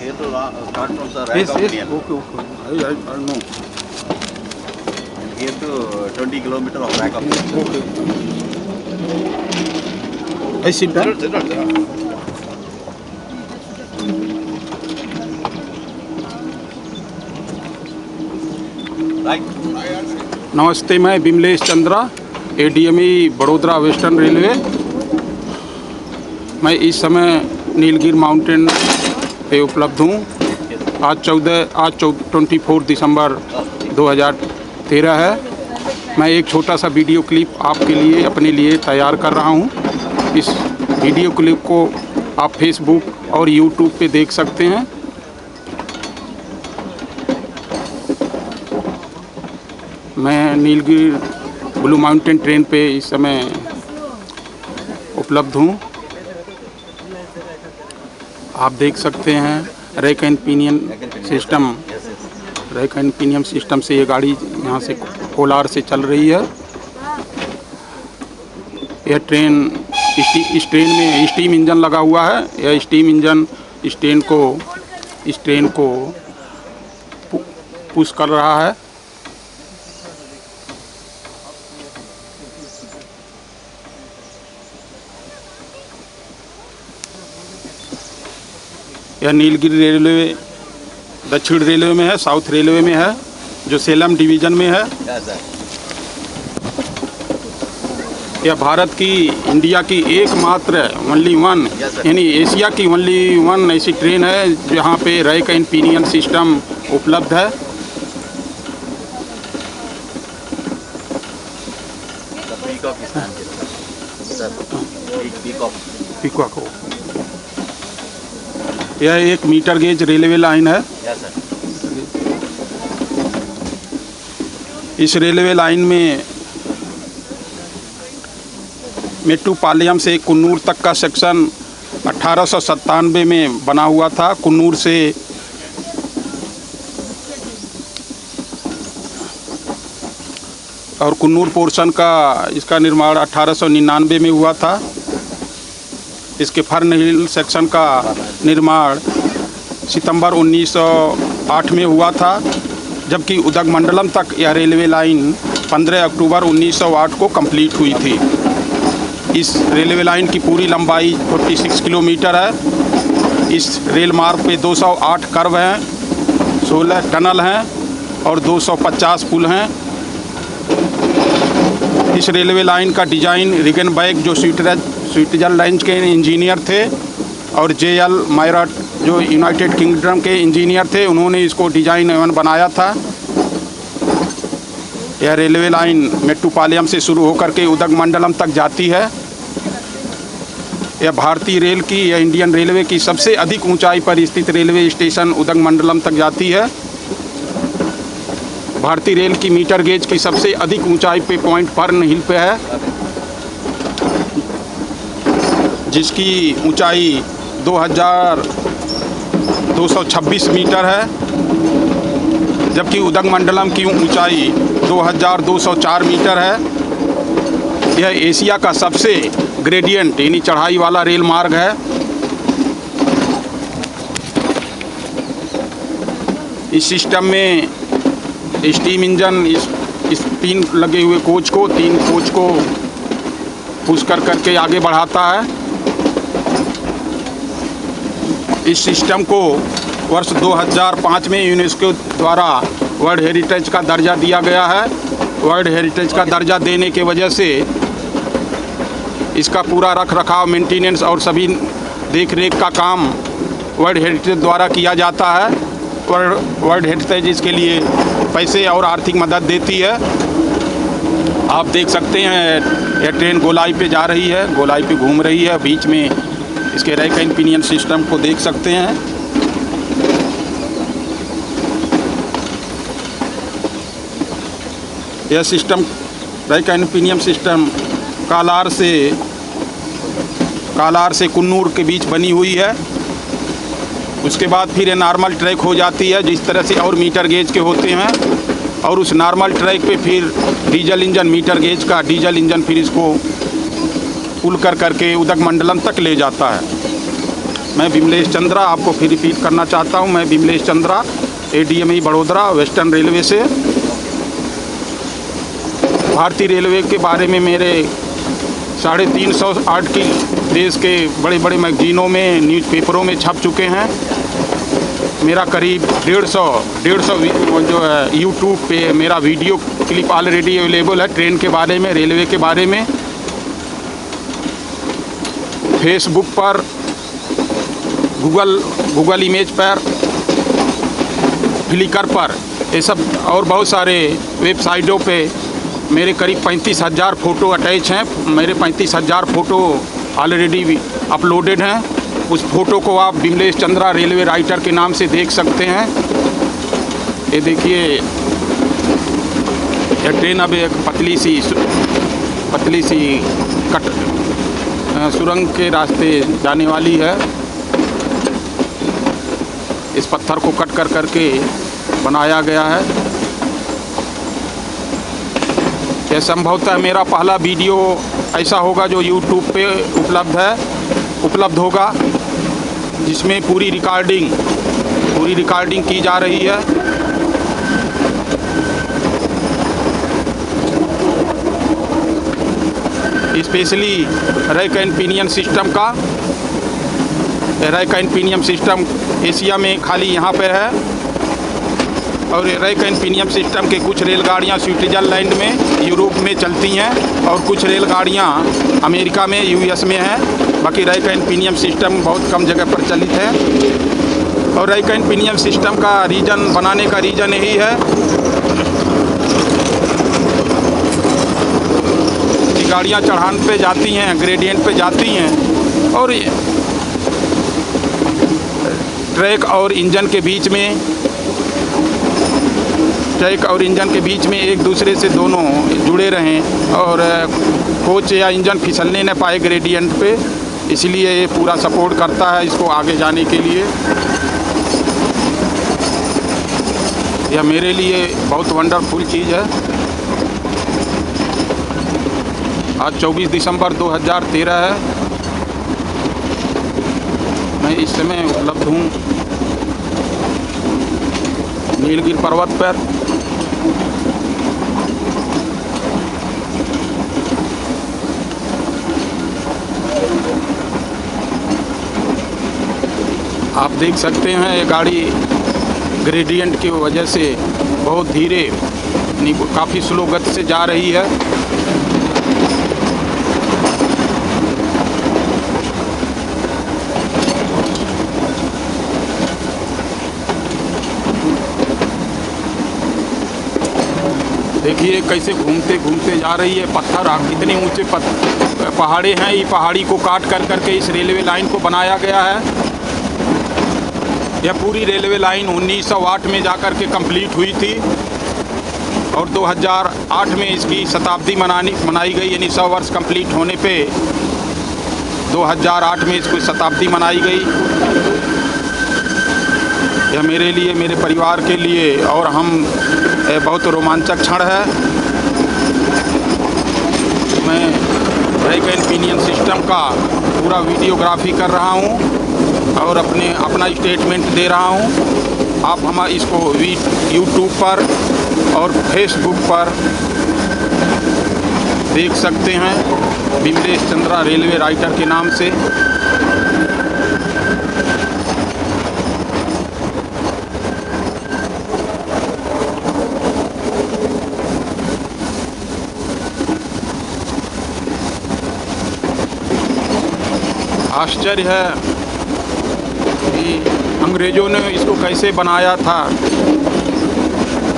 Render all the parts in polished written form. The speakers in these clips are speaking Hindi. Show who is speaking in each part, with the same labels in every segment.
Speaker 1: here to start from the
Speaker 2: Yes,
Speaker 1: Raigaon
Speaker 2: yes.
Speaker 1: Union.
Speaker 2: Okay. I know.
Speaker 1: And here to 20 kilometers of Raigaon Union.
Speaker 2: Okay. I sit down.
Speaker 1: Sit down. Right.
Speaker 2: नमस्ते, मैं Bimlesh Chandra, ADME Vadodara western railway. मैं इस समय नीलगिरी माउंटेन पे उपलब्ध हूँ। आज 24 दिसंबर 2013 है। मैं एक छोटा सा वीडियो क्लिप आपके लिए अपने लिए तैयार कर रहा हूँ। इस वीडियो क्लिप को आप फेसबुक और यूट्यूब पे देख सकते हैं। मैं नीलगिरी ब्लू माउंटेन ट्रेन पे इस समय उपलब्ध हूँ। आप देख सकते हैं रैक एंड पिनियन सिस्टम से ये गाड़ी यहाँ से कोलार से चल रही है। यह ट्रेन इस ट्रेन में स्टीम इंजन लगा हुआ है। यह स्टीम इंजन इस ट्रेन को पुश कर रहा है। यह नीलगिरी रेलवे दक्षिण रेलवे में है, साउथ रेलवे में है, जो सेलम डिवीज़न में है। यह भारत की, इंडिया की एकमात्र ओनली वन, यानी एशिया की ओनली वन ऐसी ट्रेन है जहाँ पे रैक एंड पिनियन सिस्टम उपलब्ध है। पीकॉक। यह एक मीटर गेज रेलवे लाइन है। इस रेलवे लाइन में मेट्टुपालयम से कुन्नूर तक का सेक्शन 1897 में बना हुआ था। कुन्नूर से और कुन्नूर पोर्शन का इसका निर्माण 1899 में हुआ था। इसके फर्न हिल सेक्शन का निर्माण सितंबर 1908 में हुआ था, जबकि उदगमंडलम तक यह रेलवे लाइन 15 अक्टूबर 1908 को कंप्लीट हुई थी। इस रेलवे लाइन की पूरी लंबाई 46 किलोमीटर है। इस रेल मार्ग पे 208 कर्व हैं, 16 टनल हैं और 250 पुल हैं। इस रेलवे लाइन का डिज़ाइन रिगनबैक, जो स्विट्जरलैंड के इंजीनियर थे, और JL मायरट, जो यूनाइटेड किंगडम के इंजीनियर थे, उन्होंने इसको डिज़ाइन एवं बनाया था। यह रेलवे लाइन मेट्टुपालयम से शुरू होकर के उदगमंडलम तक जाती है। यह भारतीय रेल की, यह इंडियन रेलवे की सबसे अधिक ऊंचाई पर स्थित रेलवे स्टेशन उदगमंडलम तक जाती है। भारतीय रेल की मीटर गेज की सबसे अधिक ऊंचाई पे पॉइंट फर्न हिल पे है, जिसकी ऊंचाई 2226 मीटर है, जबकि उदगमंडलम की ऊंचाई 2204 मीटर है। यह एशिया का सबसे ग्रेडियंट यानी चढ़ाई वाला रेल मार्ग है। इस सिस्टम में स्टीम इंजन इस 3 लगे हुए कोच को पुश करके आगे बढ़ाता है। इस सिस्टम को वर्ष 2005 में यूनेस्को द्वारा वर्ल्ड हेरिटेज का दर्जा दिया गया है। वर्ल्ड हेरिटेज का दर्जा देने के वजह से इसका पूरा रख रखाव, मेंटेनेंस और सभी देख रेख का काम वर्ल्ड हेरिटेज द्वारा किया जाता है। वर्ल्ड हेरिटेज इसके लिए पैसे और आर्थिक मदद देती है। आप देख सकते हैं यह ट्रेन गोलाई पे जा रही है, गोलाई पे घूम रही है। बीच में इसके रैक एंड पिनियन सिस्टम को देख सकते हैं। यह system, rack and pinion system colour से कुन्नूर के बीच बनी हुई है। उसके बाद फिर ये नॉर्मल ट्रैक हो जाती है, जिस तरह से और मीटर गेज के होते हैं, और उस नॉर्मल ट्रैक पे फिर डीजल इंजन, मीटर गेज का डीजल इंजन फिर इसको पुल करके उदगमंडलम तक ले जाता है। मैं विमलेश चंद्रा आपको फिर रिपीट करना चाहता हूँ। मैं Vimlesh Chandra, ADME Vadodara, western railway से। भारतीय रेलवे के बारे में मेरे 350 आर्टिकल देश के बड़े बड़े मैगजीनों में, न्यूज़पेपरों में छप चुके हैं। मेरा करीब 150 जो है यूट्यूब पे मेरा वीडियो क्लिप ऑलरेडी अवेलेबल है, ट्रेन के बारे में, रेलवे के बारे में। फेसबुक पर, गूगल इमेज पर, फ्लिकर पर, ये सब और बहुत सारे वेबसाइटों पे मेरे करीब 35,000 फ़ोटो अटैच हैं। मेरे 35,000 फ़ोटो ऑलरेडी अपलोडेड हैं। उस फ़ोटो को आप विमलेश चंद्रा रेलवे राइटर के नाम से देख सकते हैं। ये देखिए, यह ट्रेन अब एक पतली सी सुरंग के रास्ते जाने वाली है। इस पत्थर को कट कर करके बनाया गया है। यह संभवतः मेरा पहला वीडियो ऐसा होगा जो YouTube पे उपलब्ध होगा, जिसमें पूरी रिकॉर्डिंग की जा रही है। Specially rack and pinion system का। Rack and pinion system Asia में खाली यहाँ पे है, और रैक एंड पिनियन सिस्टम के कुछ रेलगाड़ियाँ स्विट्ज़रलैंड में, यूरोप में चलती हैं, और कुछ रेलगाड़ियाँ अमेरिका में, US में हैं। बाकी रैक एंड पिनियन सिस्टम बहुत कम जगह पर प्रचलित है। और रैक एंड पिनियन सिस्टम का बनाने का रीज़न यही है कि गाड़ियाँ चढ़ान पे जाती हैं, ग्रेडियंट पे जाती हैं, और ट्रैक और इंजन के बीच में एक दूसरे से दोनों जुड़े रहें, और कोच या इंजन फिसलने न पाए ग्रेडियंट पे। इसलिए ये पूरा सपोर्ट करता है इसको आगे जाने के लिए। यह मेरे लिए बहुत वंडरफुल चीज़ है। आज 24 दिसंबर 2013 है। मैं इस समय उपलब्ध हूँ नीलगिरी पर्वत पर। आप देख सकते हैं ये गाड़ी ग्रेडियंट की वजह से बहुत धीरे, काफ़ी स्लो गति से जा रही है। देखिए कैसे घूमते घूमते जा रही है। पत्थर कितने ऊंचे पहाड़े हैं। ये पहाड़ी को काट कर करके इस रेलवे लाइन को बनाया गया है। यह पूरी रेलवे लाइन 1908 में जाकर के कंप्लीट हुई थी, और 2008 में इसकी शताब्दी मनाई गई। यानी 100 वर्ष कंप्लीट होने पे 2008 में इसको शताब्दी मनाई गई। यह मेरे लिए, मेरे परिवार के लिए और हम बहुत रोमांचक क्षण है। मैं रैक एंड पिनियन सिस्टम का पूरा वीडियोग्राफी कर रहा हूँ और अपना स्टेटमेंट दे रहा हूँ। आप इसको यूट्यूब पर और फेसबुक पर देख सकते हैं विमलेश चंद्रा रेलवे राइटर के नाम से। आश्चर्य है कि अंग्रेज़ों ने इसको कैसे बनाया था।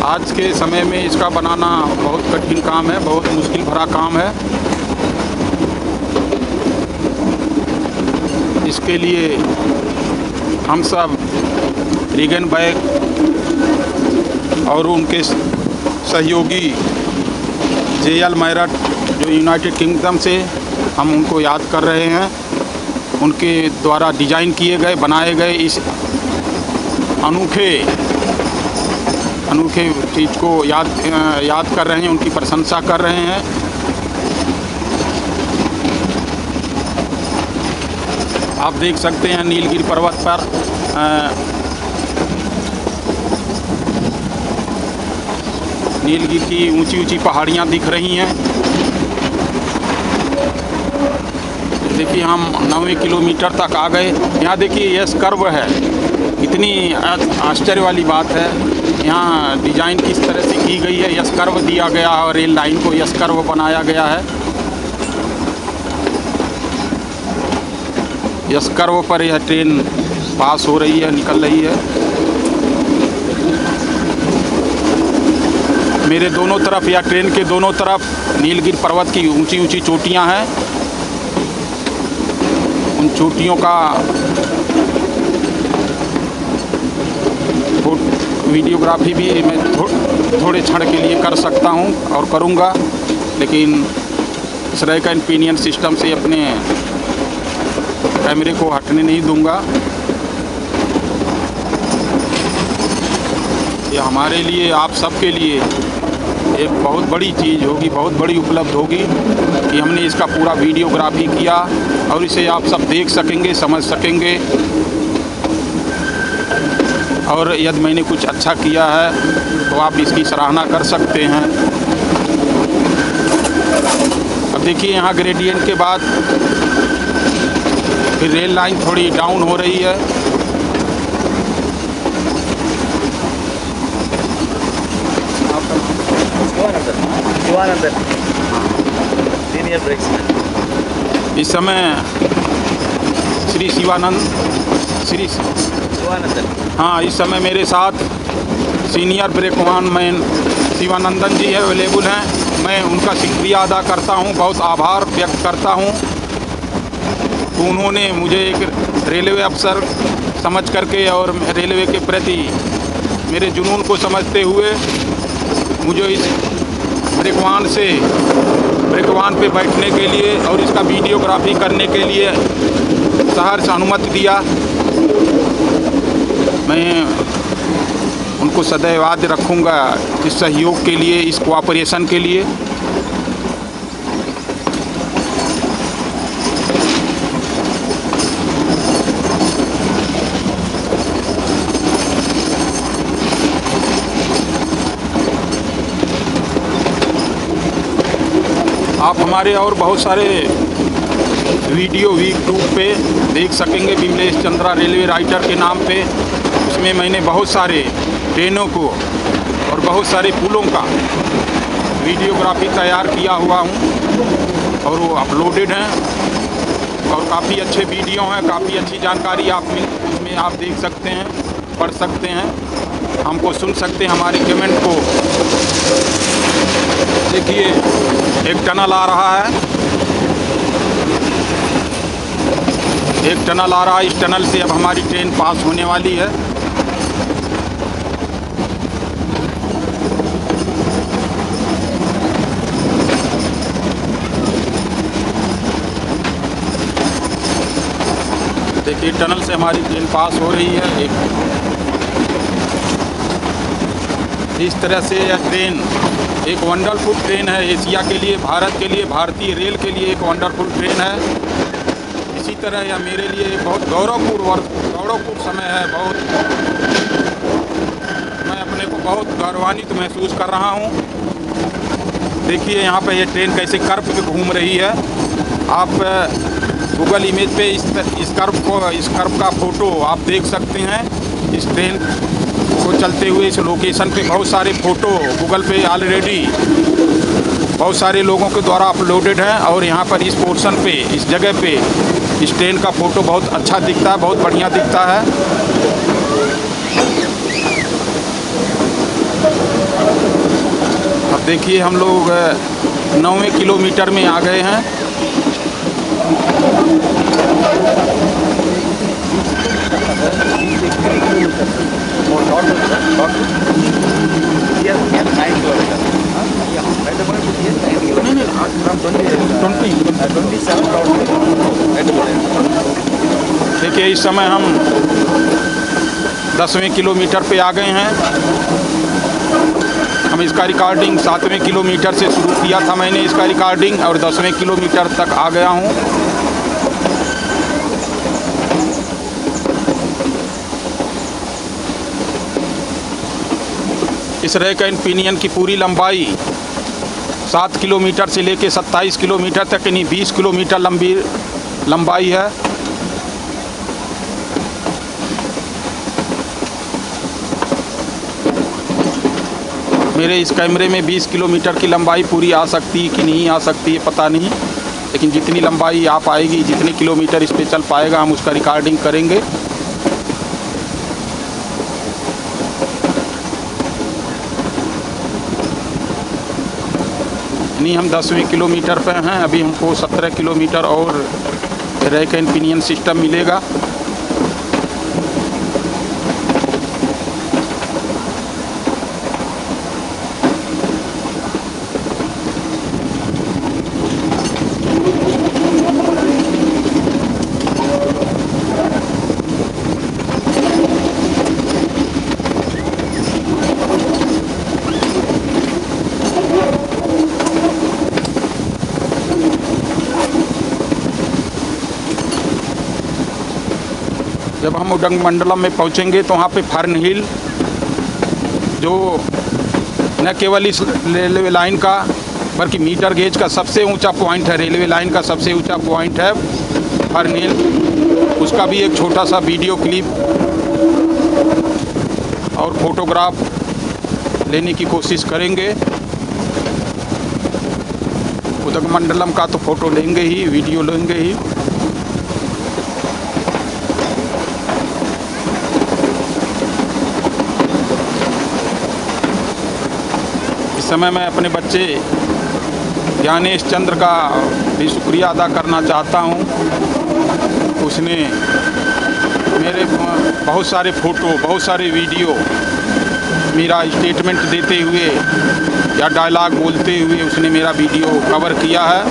Speaker 2: आज के समय में इसका बनाना बहुत कठिन काम है, बहुत मुश्किल भरा काम है। इसके लिए हम सब रीगनबर्ग और उनके सहयोगी JL मैरट जो यूनाइटेड किंगडम से, हम उनको याद कर रहे हैं। उनके द्वारा डिज़ाइन किए गए, बनाए गए इस अनोखे चीज़ को याद कर रहे हैं, उनकी प्रशंसा कर रहे हैं। आप देख सकते हैं नीलगिरी पर्वत पर नीलगिरी की ऊंची ऊंची पहाड़ियां दिख रही हैं। देखिए हम 9वें किलोमीटर तक आ गए। यहाँ देखिए यस कर्व है, इतनी आश्चर्य वाली बात है। यहाँ डिजाइन किस तरह से की गई है, यस कर्व दिया गया है और रेल लाइन को यस कर्व बनाया गया है। यस कर्व पर यह ट्रेन पास हो रही है, निकल रही है। मेरे दोनों तरफ या ट्रेन के दोनों तरफ नीलगिरी पर्वत की ऊंची ऊंची चोटियां हैं। उन चोटियों का वीडियोग्राफी भी मैं थोड़े क्षण के लिए कर सकता हूं और करूंगा, लेकिन इस तरह का पिनियन सिस्टम से अपने कैमरे को हटने नहीं दूंगा। ये हमारे लिए, आप सबके लिए एक बहुत बड़ी चीज़ होगी, बहुत बड़ी उपलब्ध होगी कि हमने इसका पूरा वीडियोग्राफी किया और इसे आप सब देख सकेंगे, समझ सकेंगे। और यदि मैंने कुछ अच्छा किया है तो आप इसकी सराहना कर सकते हैं। अब देखिए यहाँ ग्रेडियंट के बाद फिर रेल लाइन थोड़ी डाउन हो रही है।
Speaker 1: शिवानंदन सीनियर ब्रेक्समैन।
Speaker 2: इस समय श्री शिवानंदन, हाँ, इस समय मेरे साथ सीनियर ब्रेकमैन शिवानंदन जी है, अवेलेबल हैं। मैं उनका शुक्रिया अदा करता हूं, बहुत आभार व्यक्त करता हूं। तो उन्होंने मुझे एक रेलवे अफसर समझ करके और रेलवे के प्रति मेरे जुनून को समझते हुए मुझे इस ब्रेकवान पे बैठने के लिए और इसका वीडियोग्राफी करने के लिए सहर्ष अनुमति दिया। मैं उनको सदैव याद रखूँगा इस सहयोग के लिए, इस कोऑपरेशन के लिए। आप हमारे और बहुत सारे वीडियो यूट्यूब पे देख सकेंगे, विमलेश चंद्रा रेलवे राइटर के नाम पे। उसमें मैंने बहुत सारे ट्रेनों को और बहुत सारे पुलों का वीडियोग्राफी तैयार किया हुआ हूँ और वो अपलोडेड हैं और काफ़ी अच्छे वीडियो हैं, काफ़ी अच्छी जानकारी उसमें आप देख सकते हैं, पढ़ सकते हैं, हमको सुन सकते हैं, हमारे कमेंट को। देखिए एक टनल आ रहा है, एक टनल आ रहा है। इस टनल से अब हमारी ट्रेन पास होने वाली है। देखिए टनल से हमारी ट्रेन पास हो रही है। इस तरह से यह ट्रेन एक वंडरफुल ट्रेन है एशिया के लिए, भारत के लिए, भारतीय रेल के लिए एक वंडरफुल ट्रेन है। इसी तरह यह मेरे लिए बहुत गौरवपूर्ण समय है। मैं अपने को बहुत गौरवान्वित महसूस कर रहा हूँ। देखिए यहाँ पे ये ट्रेन कैसे कर्व पे घूम रही है। आप गूगल इमेज पे इस कर्व का फ़ोटो आप देख सकते हैं। इस ट्रेन को चलते हुए इस लोकेशन पे बहुत सारे फ़ोटो गूगल पे ऑलरेडी बहुत सारे लोगों के द्वारा अपलोडेड हैं और यहाँ पर इस पोर्शन पे, इस जगह पे इस ट्रेन का फ़ोटो बहुत अच्छा दिखता है, बहुत बढ़िया दिखता है। अब देखिए हम लोग 9वें किलोमीटर में आ गए हैं। देखिए इस समय हम 10वें किलोमीटर पे आ गए हैं। हम इसका रिकॉर्डिंग 7वें किलोमीटर से शुरू किया था मैंने इसका रिकॉर्डिंग और 10वें किलोमीटर तक आ गया हूँ। इस रैक एंड पिनियन की पूरी लंबाई 7 किलोमीटर से लेकर 27 किलोमीटर तक, यानी 20 किलोमीटर लंबी लंबाई है। मेरे इस कैमरे में 20 किलोमीटर की लंबाई पूरी आ सकती है कि नहीं आ सकती है पता नहीं, लेकिन जितनी लंबाई आ पाएगी, जितने किलोमीटर इस पे चल पाएगा, हम उसका रिकॉर्डिंग करेंगे। नहीं, हम 10वें किलोमीटर पे हैं, अभी हमको 17 किलोमीटर और रैक एंड पिनियन सिस्टम मिलेगा। जब हम उडगमंडलम में पहुंचेंगे तो वहाँ पे फर्न हिल, जो न केवल इस रेलवे लाइन का बल्कमीटर गेज का सबसे ऊंचा पॉइंट है, रेलवे लाइन का सबसे ऊंचा पॉइंट है फर्न हिल। उसका भी एक छोटा सा वीडियो क्लिप और फोटोग्राफ लेने की कोशिश करेंगे। उदगमंडलम का तो फ़ोटो लेंगे ही, वीडियो लेंगे ही। इस समय मैं अपने बच्चे ज्ञानेश चंद्र का भी शुक्रिया अदा करना चाहता हूँ। उसने मेरे बहुत सारे फ़ोटो, बहुत सारे वीडियो, मेरा स्टेटमेंट देते हुए या डायलॉग बोलते हुए उसने मेरा वीडियो कवर किया है।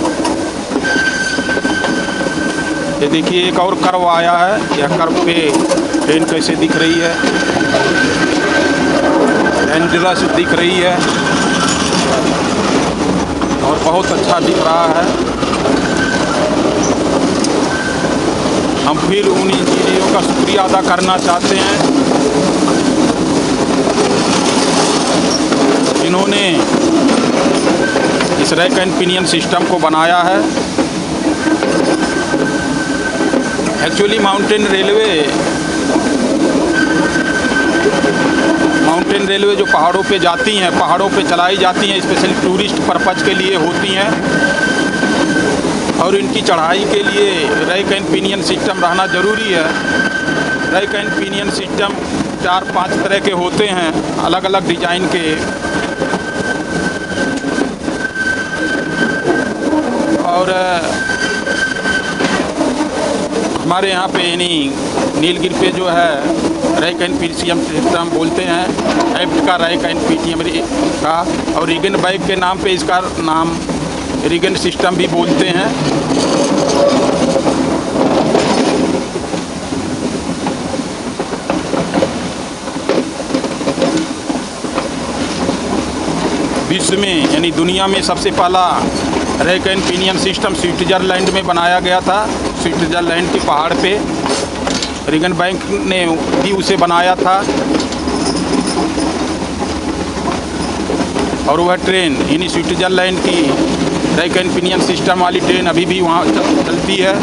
Speaker 2: ये देखिए, एक और कर्व आया है। यह कर्व पे ट्रेन कैसे दिख रही है, डेंजरस दिख रही है और बहुत अच्छा दिख रहा है। हम फिर उन इंजीनियरों का शुक्रिया अदा करना चाहते हैं जिन्होंने इस रैक एंड पिनियन सिस्टम को बनाया है। एक्चुअली माउंटेन रेलवे जो पहाड़ों पे जाती हैं, पहाड़ों पे चलाई जाती हैं, स्पेशली टूरिस्ट पर्पज़ के लिए होती हैं और इनकी चढ़ाई के लिए रैक एंड पिनियन सिस्टम रहना ज़रूरी है। रैक एंड पिनियन सिस्टम 4-5 तरह के होते हैं, अलग अलग डिज़ाइन के। और हमारे यहाँ पे यानी नीलगिरी पे जो है रैक एंड पिनियन सिस्टम बोलते हैं, एफ्ट का रैक एंड पिनियन का, और रिगन बैग के नाम पे इसका नाम रिगन सिस्टम भी बोलते हैं। विश्व में यानी दुनिया में सबसे पहला rack and pinion system Switzerland में बनाया गया था। स्विट्ज़रलैंड के पहाड़ पे रिगन बैंक ने भी उसे बनाया था। और वह ट्रेन यानी स्विट्ज़रलैंड की रैक एंड पिनियन सिस्टम वाली ट्रेन अभी भी वहाँ चलती है।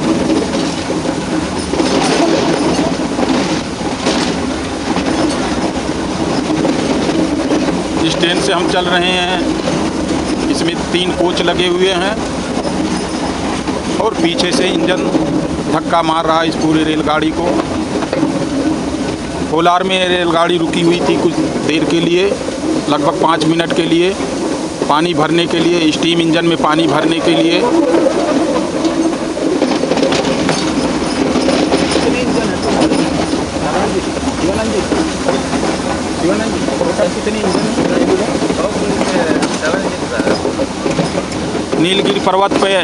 Speaker 2: जिस ट्रेन से हम चल रहे हैं इसमें 3 कोच लगे हुए हैं और पीछे से इंजन धक्का मार रहा है इस पूरी रेलगाड़ी को। कोलार में रेलगाड़ी रुकी हुई थी कुछ देर के लिए, लगभग 5 मिनट के लिए, पानी भरने के लिए, स्टीम इंजन में पानी भरने के लिए। नीलगिरी पर्वत पे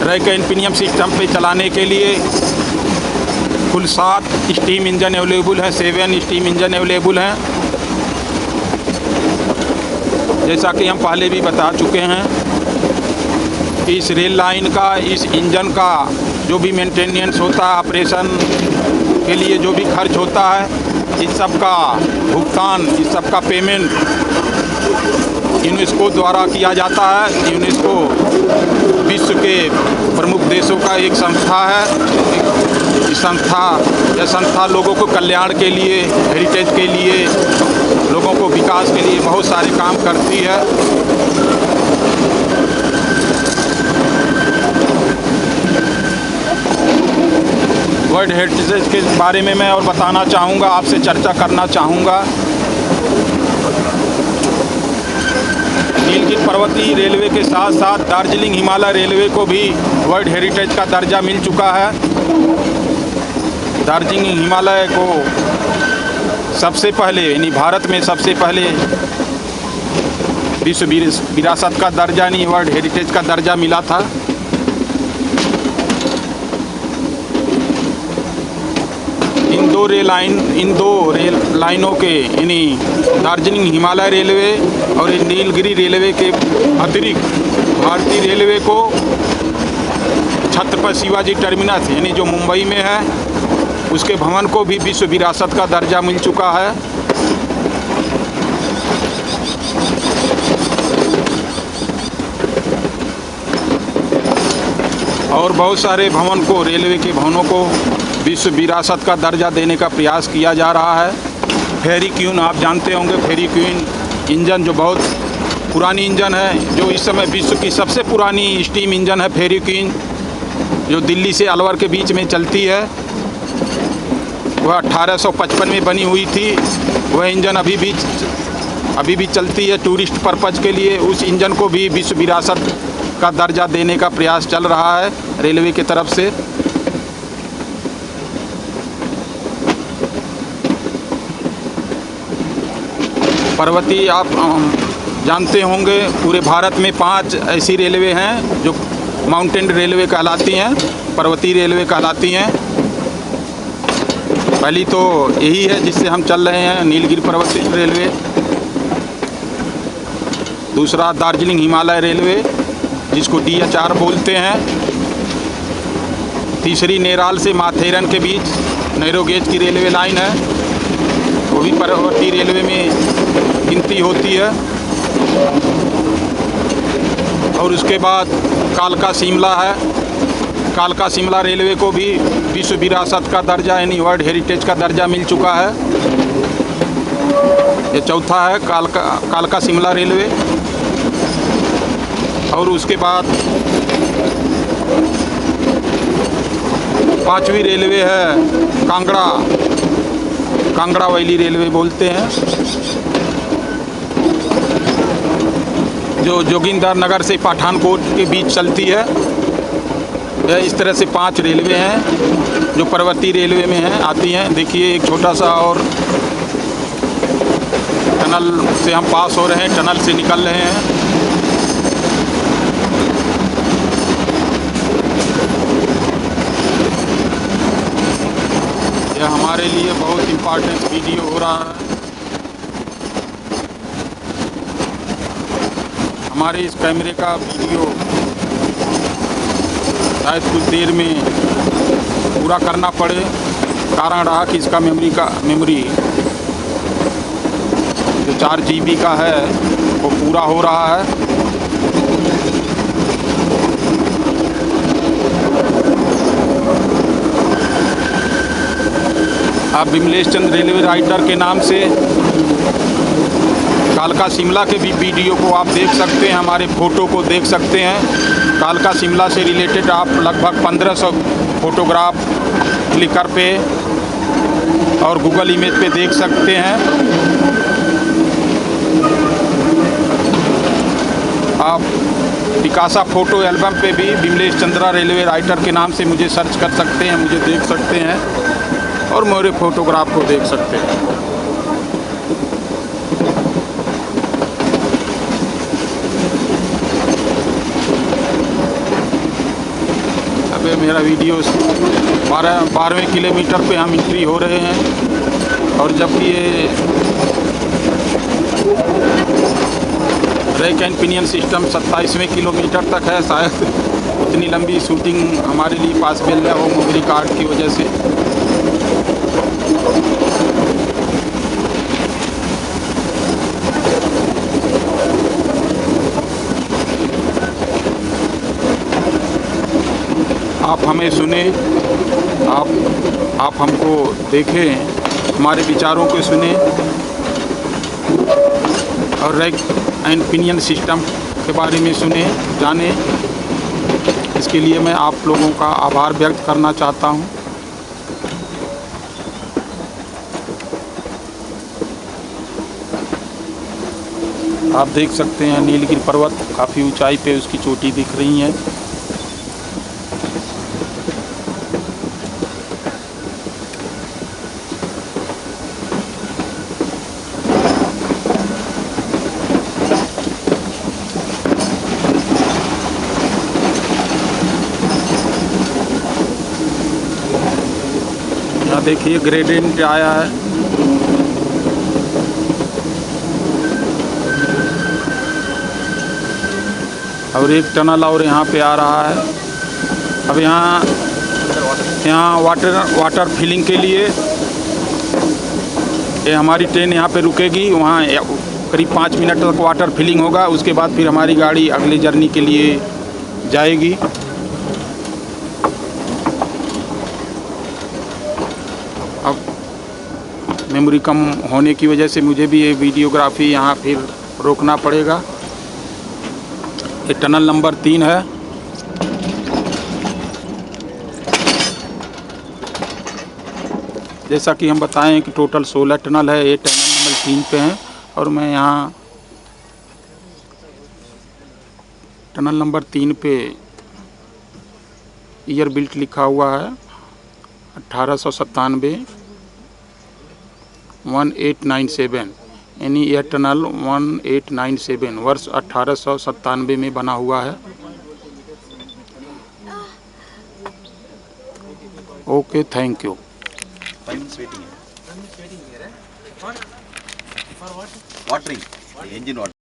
Speaker 2: रैक एंड पिनियन सिस्टम पे चलाने के लिए कुल 7 स्टीम इंजन अवेलेबल हैं, 7 स्टीम इंजन अवेलेबल हैं। जैसा कि हम पहले भी बता चुके हैं, इस रेल लाइन का, इस इंजन का जो भी मेंटेनेंस होता है, ऑपरेशन के लिए जो भी खर्च होता है, इस सब का भुगतान, इस सब का पेमेंट यूनेस्को द्वारा किया जाता है। यूनेस्को विश्व के प्रमुख देशों का एक संस्था है। यह संस्था लोगों को कल्याण के लिए, हेरिटेज के लिए, लोगों को विकास के लिए बहुत सारे काम करती है। वर्ल्ड हेरिटेज के बारे में मैं और बताना चाहूँगा, आपसे चर्चा करना चाहूँगा। नीलगिरी पर्वतीय रेलवे के साथ साथ दार्जिलिंग हिमालय रेलवे को भी वर्ल्ड हेरिटेज का दर्जा मिल चुका है। दार्जिलिंग हिमालय को सबसे पहले, यानी भारत में सबसे पहले विश्व विरासत का दर्जा, यानी वर्ल्ड हेरिटेज का दर्जा मिला था। इन दो रेल लाइनों के, यानी दार्जिलिंग हिमालय रेलवे और नीलगिरी रेलवे के अतिरिक्त भारतीय रेलवे को छत्रपति शिवाजी टर्मिनस, यानी जो मुंबई में है, उसके भवन को भी विश्व विरासत का दर्जा मिल चुका है। और बहुत सारे भवन को, रेलवे के भवनों को विश्व विरासत का दर्जा देने का प्रयास किया जा रहा है। फेरी क्वीन, आप जानते होंगे, फेरी क्वीन इंजन जो बहुत पुरानी इंजन है, जो इस समय विश्व की सबसे पुरानी स्टीम इंजन है फेरी क्वीन, जो दिल्ली से अलवर के बीच में चलती है। वह 1855 में बनी हुई थी। वह इंजन अभी भी चलती है टूरिस्ट पर्पज़ के लिए। उस इंजन को भी विश्व विरासत का दर्जा देने का प्रयास चल रहा है रेलवे की तरफ से। पर्वतीय, आप जानते होंगे, पूरे भारत में 5 ऐसी रेलवे हैं जो माउंटेन रेलवे कहलाती हैं, पर्वतीय रेलवे कहलाती हैं। पहली तो यही है जिससे हम चल रहे हैं, नीलगिरी पर्वतीय रेलवे। दूसरा दार्जिलिंग हिमालय रेलवे, जिसको DHR बोलते हैं। तीसरी नेराल से माथेरन के बीच नैरो गेज की रेलवे लाइन है, वो भी पर्वतीय रेलवे में गिनती होती है। और उसके बाद कालका शिमला है। कालका शिमला रेलवे को भी विश्व विरासत का दर्जा, यानी वर्ल्ड हेरिटेज का दर्जा मिल चुका है। ये चौथा है कालका शिमला रेलवे। और उसके बाद 5वीं रेलवे है कांगड़ा वैली रेलवे बोलते हैं, जो जोगिंदर नगर से पठानकोट के बीच चलती है। इस तरह से 5 रेलवे हैं जो पर्वतीय रेलवे में हैं, आती हैं। देखिए, एक छोटा सा और टनल से हम पास हो रहे हैं, टनल से निकल रहे हैं। यह हमारे लिए बहुत इम्पोर्टेंट वीडियो हो रहा है। हमारे इस कैमरे का वीडियो शायद कुछ देर में पूरा करना पड़े। कारण रहा कि इसका मेमोरी जो 4 GB का है वो पूरा हो रहा है। आप विमलेश चंद्र रेलवे राइटर के नाम से कालका शिमला के भी वीडियो को आप देख सकते हैं, हमारे फ़ोटो को देख सकते हैं। कालका शिमला से रिलेटेड आप लगभग 1500 फोटोग्राफ फ्लिकर पे और गूगल इमेज पे देख सकते हैं। आप पिकासा फ़ोटो एल्बम पे भी विमलेश चंद्रा रेलवे राइटर के नाम से मुझे सर्च कर सकते हैं, मुझे देख सकते हैं और मेरे फ़ोटोग्राफ को देख सकते हैं। अब मेरा वीडियो 12वें किलोमीटर पे हम एंट्री हो रहे हैं। और जबकि ये रैक एंड पिनियन सिस्टम 27वें किलोमीटर तक है, शायद उतनी लंबी शूटिंग हमारे लिए पॉसिबल है वो मेमोरी कार्ड की वजह से। आप हमें सुने, आप हमको देखें, हमारे विचारों को सुने और रैक एंड पिनियन सिस्टम के बारे में सुने, जाने। इसके लिए मैं आप लोगों का आभार व्यक्त करना चाहता हूं। आप देख सकते हैं नीलगिरी पर्वत काफ़ी ऊंचाई पे उसकी चोटी दिख रही है। यहाँ देखिए ग्रेडियंट आया है। और एक टनल और यहाँ पे आ रहा है। अब यहाँ वाटर फिलिंग के लिए ये हमारी ट्रेन यहाँ पे रुकेगी। वहाँ करीब 5 मिनट तक वाटर फिलिंग होगा। उसके बाद फिर हमारी गाड़ी अगली जर्नी के लिए जाएगी। अब मेमोरी कम होने की वजह से मुझे भी ये वीडियोग्राफी यहाँ फिर रोकना पड़ेगा। ये टनल नंबर 3 है। जैसा कि हम बताएं कि टोटल 16 टनल है। ये टनल नंबर 3 पे हैं और मैं यहाँ टनल नंबर 3 पे ईयर बिल्ट लिखा हुआ है 1897 1897, यानी यह टनल 1897 वर्ष 1897 में बना हुआ है। Okay, thank you.
Speaker 1: Watering, the engine water.